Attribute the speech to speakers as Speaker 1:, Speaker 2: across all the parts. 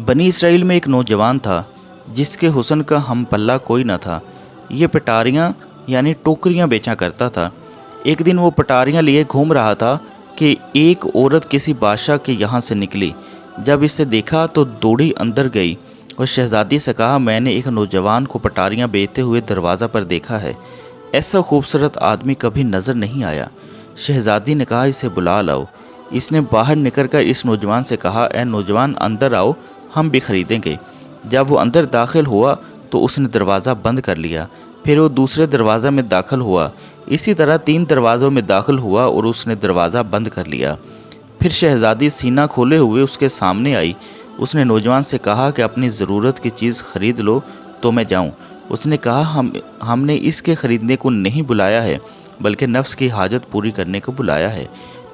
Speaker 1: بنی اسرائیل میں ایک نوجوان تھا جس کے حسن کا ہم پلہ کوئی نہ تھا۔ یہ پٹاریاں یعنی ٹوکریاں بیچا کرتا تھا۔ ایک دن وہ پٹاریاں لیے گھوم رہا تھا کہ ایک عورت کسی بادشاہ کے یہاں سے نکلی۔ جب اسے دیکھا تو دوڑی اندر گئی اور شہزادی سے کہا، میں نے ایک نوجوان کو پٹاریاں بیچتے ہوئے دروازہ پر دیکھا ہے۔ ایسا خوبصورت آدمی کبھی نظر نہیں آیا۔ شہزادی نے کہا، اسے بلا لاؤ۔ اس نے باہر نکل کر اس نوجوان سے کہا، اے نوجوان اندر آؤ، ہم بھی خریدیں گے۔ جب وہ اندر داخل ہوا تو اس نے دروازہ بند کر لیا۔ پھر وہ دوسرے دروازے میں داخل ہوا، اسی طرح 3 دروازوں میں داخل ہوا اور اس نے دروازہ بند کر لیا۔ پھر شہزادی سینہ کھولے ہوئے اس کے سامنے آئی۔ اس نے نوجوان سے کہا کہ اپنی ضرورت کی چیز خرید لو تو میں جاؤں۔ اس نے کہا، ہم نے اس کے خریدنے کو نہیں بلایا ہے بلکہ نفس کی حاجت پوری کرنے کو بلایا ہے۔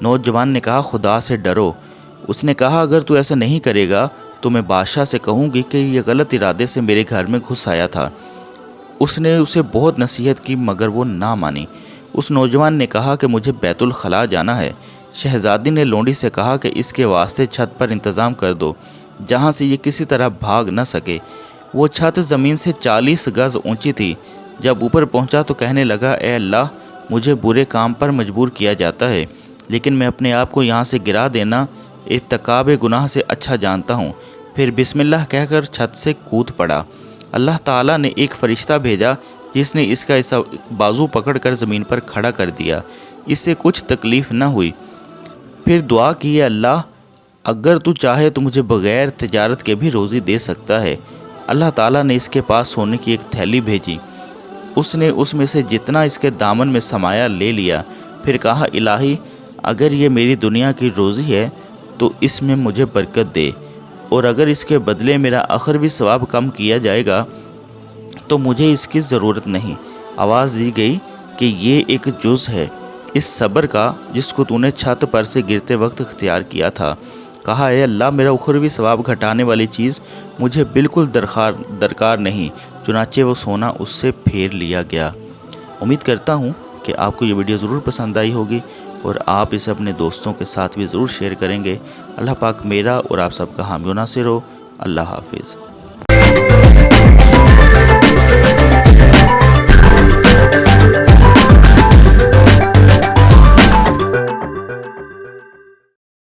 Speaker 1: نوجوان نے کہا، خدا سے ڈرو۔ اس نے کہا، اگر تو ایسا نہیں کرے گا تو میں بادشاہ سے کہوں گی کہ یہ غلط ارادے سے میرے گھر میں گھس آیا تھا۔ اس نے اسے بہت نصیحت کی مگر وہ نہ مانی۔ اس نوجوان نے کہا کہ مجھے بیت الخلاء جانا ہے۔ شہزادی نے لونڈی سے کہا کہ اس کے واسطے چھت پر انتظام کر دو جہاں سے یہ کسی طرح بھاگ نہ سکے۔ وہ چھت زمین سے 40 گز اونچی تھی۔ جب اوپر پہنچا تو کہنے لگا، اے اللہ، مجھے برے کام پر مجبور کیا جاتا ہے لیکن میں اپنے آپ کو یہاں سے گرا دینا ارتکاب گناہ سے اچھا جانتا ہوں۔ پھر بسم اللہ کہہ کر چھت سے کود پڑا۔ اللہ تعالیٰ نے ایک فرشتہ بھیجا جس نے اس کا بازو پکڑ کر زمین پر کھڑا کر دیا۔ اس سے کچھ تکلیف نہ ہوئی۔ پھر دعا کی، اللہ اگر تو چاہے تو مجھے بغیر تجارت کے بھی روزی دے سکتا ہے۔ اللہ تعالیٰ نے اس کے پاس سونے کی ایک تھیلی بھیجی۔ اس نے اس میں سے جتنا اس کے دامن میں سمایا لے لیا۔ پھر کہا، الہی اگر یہ میری دنیا کی روزی ہے تو اس میں مجھے برکت دے، اور اگر اس کے بدلے میرا اخروی ثواب کم کیا جائے گا تو مجھے اس کی ضرورت نہیں۔ آواز دی گئی کہ یہ ایک جز ہے اس صبر کا جس کو تو نے چھت پر سے گرتے وقت اختیار کیا تھا۔ کہا، اے اللہ، میرا اخروی ثواب گھٹانے والی چیز مجھے بالکل درکار نہیں۔ چنانچہ وہ سونا اس سے پھیر لیا گیا۔ امید کرتا ہوں کہ آپ کو یہ ویڈیو ضرور پسند آئی ہوگی اور آپ اسے اپنے دوستوں کے ساتھ بھی ضرور شیئر کریں گے۔ اللہ پاک میرا اور آپ سب کا حامی و ناصر ہو۔ اللہ حافظ۔